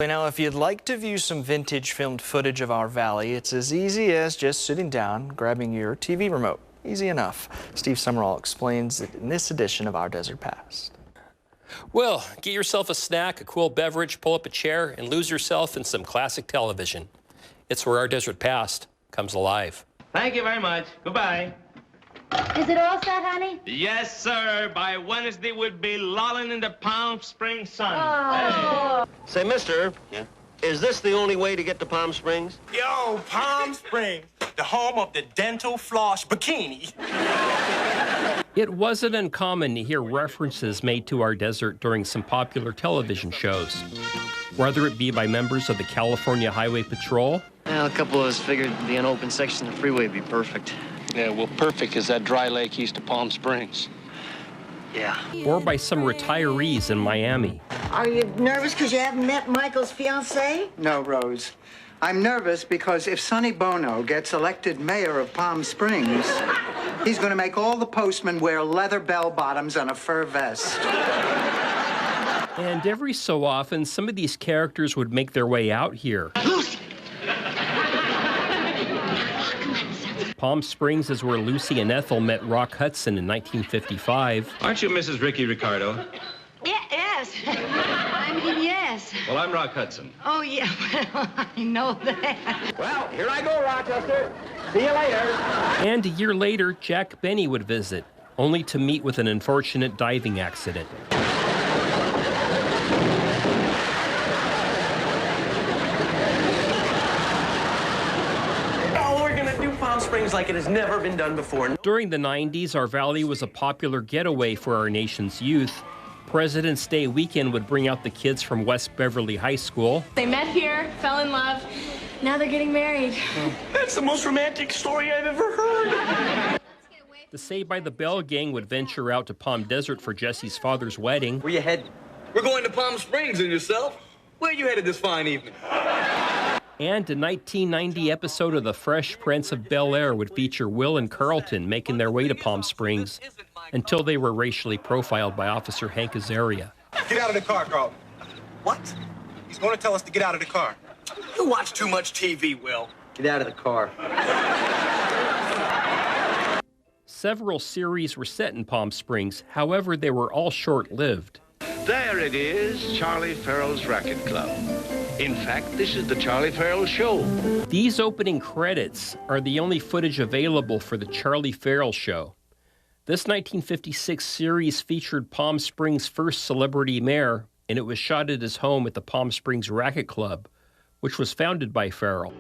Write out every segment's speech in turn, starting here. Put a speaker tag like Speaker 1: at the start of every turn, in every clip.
Speaker 1: Now, if you'd like to view some vintage filmed footage of our valley, it's as easy as just sitting down, grabbing your TV remote. Easy enough. Steve Sumrall explains it in this edition of Our Desert Past.
Speaker 2: Well, get yourself a snack, a cool beverage, pull up a chair, and lose yourself in some classic television. It's where Our Desert Past comes alive.
Speaker 3: Thank you very much. Goodbye.
Speaker 4: Is it all set, honey?
Speaker 3: Yes, sir. By Wednesday, we'll be lolling in the Palm Springs sun.
Speaker 4: Oh.
Speaker 3: Hey.
Speaker 5: Say, mister, is this the only way to get to Palm Springs?
Speaker 6: Yo, Palm Springs, the home of the dental floss bikini.
Speaker 2: It wasn't uncommon to hear references made to our desert during some popular television shows, whether it be by members of the California Highway Patrol.
Speaker 7: Well, a couple of us figured the unopened section of the freeway would be perfect.
Speaker 8: Yeah, well, perfect is that dry lake east of Palm Springs.
Speaker 7: Yeah.
Speaker 2: Or by some retirees in Miami.
Speaker 9: Are you nervous because you haven't met Michael's fiancée?
Speaker 10: No, Rose. I'm nervous because if Sonny Bono gets elected mayor of Palm Springs, he's going to make all the postmen wear leather bell-bottoms and a fur vest.
Speaker 2: And every so often, some of these characters would make their way out here. Palm Springs is where Lucy and Ethel met Rock Hudson in 1955.
Speaker 11: Aren't you Mrs. Ricky Ricardo?
Speaker 4: Yes. I mean, yes.
Speaker 11: Well, I'm Rock Hudson.
Speaker 4: Oh, yeah, well, I know that.
Speaker 3: Well, here I go, Rochester. See you later.
Speaker 2: And a year later, Jack Benny would visit, only to meet with an unfortunate diving accident.
Speaker 6: Springs like it has never been done before.
Speaker 2: During the 90s, our valley was a popular getaway for our nation's youth. President's Day weekend would bring out the kids from West Beverly High School.
Speaker 12: They met here, fell in love, now they're getting married.
Speaker 6: That's the most romantic story I've ever heard.
Speaker 2: The Saved by the Bell gang would venture out to Palm Desert for Jesse's father's wedding.
Speaker 6: Where you headed?
Speaker 13: We're going to Palm Springs, and yourself? Where you headed this fine evening?
Speaker 2: And a 1990 episode of The Fresh Prince of Bel-Air would feature Will and Carlton making their way to Palm Springs until they were racially profiled by Officer Hank Azaria.
Speaker 6: Get out of the car, Carlton. What? He's going to tell us to get out of the car.
Speaker 13: You watch too much TV, Will.
Speaker 7: Get out of the car.
Speaker 2: Several series were set in Palm Springs, however, they were all short-lived.
Speaker 14: There it is, Charlie Farrell's Racket Club. In fact, this is the Charlie Farrell Show.
Speaker 2: These opening credits are the only footage available for the Charlie Farrell Show. This 1956 series featured Palm Springs' first celebrity mayor, and it was shot at his home at the Palm Springs Racket Club, which was founded by Farrell.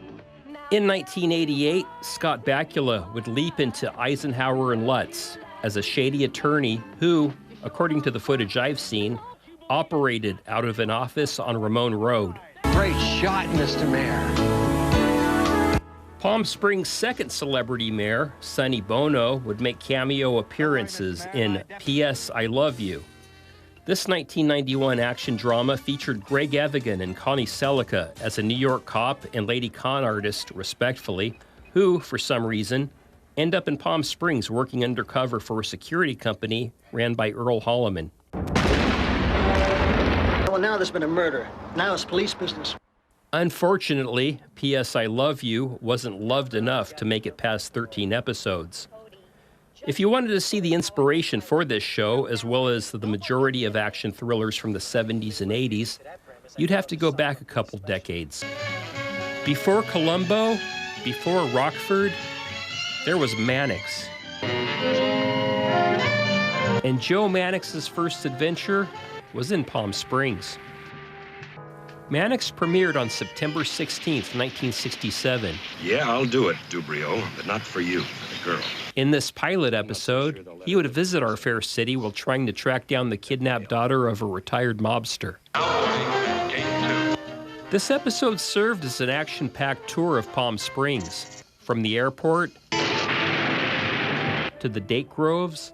Speaker 2: In 1988, Scott Bakula would leap into Eisenhower and Lutz as a shady attorney who, according to the footage I've seen, operated out of an office on Ramon Road.
Speaker 7: Great shot, Mr. Mayor.
Speaker 2: Palm Springs' second celebrity mayor, Sonny Bono, would make cameo appearances in P.S. I Love You. This 1991 action drama featured Greg Evigan and Connie Selica as a New York cop and lady con artist, respectively, who, for some reason, end up in Palm Springs working undercover for a security company ran by Earl Holliman.
Speaker 9: Well, now there's been a murder. Now it's police business.
Speaker 2: Unfortunately, P.S. I Love You wasn't loved enough to make it past 13 episodes. If you wanted to see the inspiration for this show, as well as the majority of action thrillers from the 70s and 80s, you'd have to go back a couple decades. Before Columbo, before Rockford, there was Mannix. And Joe Mannix's first adventure was in Palm Springs. Mannix premiered on September 16th, 1967.
Speaker 14: Yeah, I'll do it, Dubrio, but not for you, for the girl.
Speaker 2: In this pilot episode, he would visit our fair city while trying to track down the kidnapped daughter of a retired mobster. This episode served as an action-packed tour of Palm Springs, from the airport to the date groves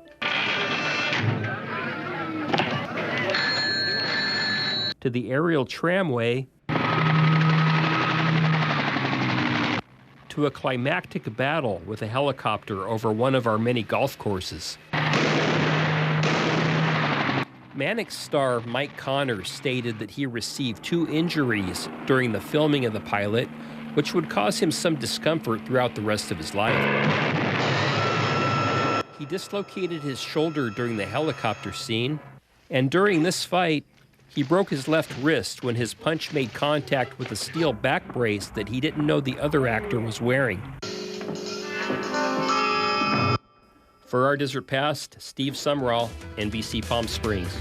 Speaker 2: to the aerial tramway, to a climactic battle with a helicopter over one of our many golf courses. Mannix star Mike Connors stated that he received 2 injuries during the filming of the pilot, which would cause him some discomfort throughout the rest of his life. He dislocated his shoulder during the helicopter scene, and during this fight, he broke his left wrist when his punch made contact with a steel back brace that he didn't know the other actor was wearing. For Our Desert Past, Steve Sumrall, NBC Palm Springs.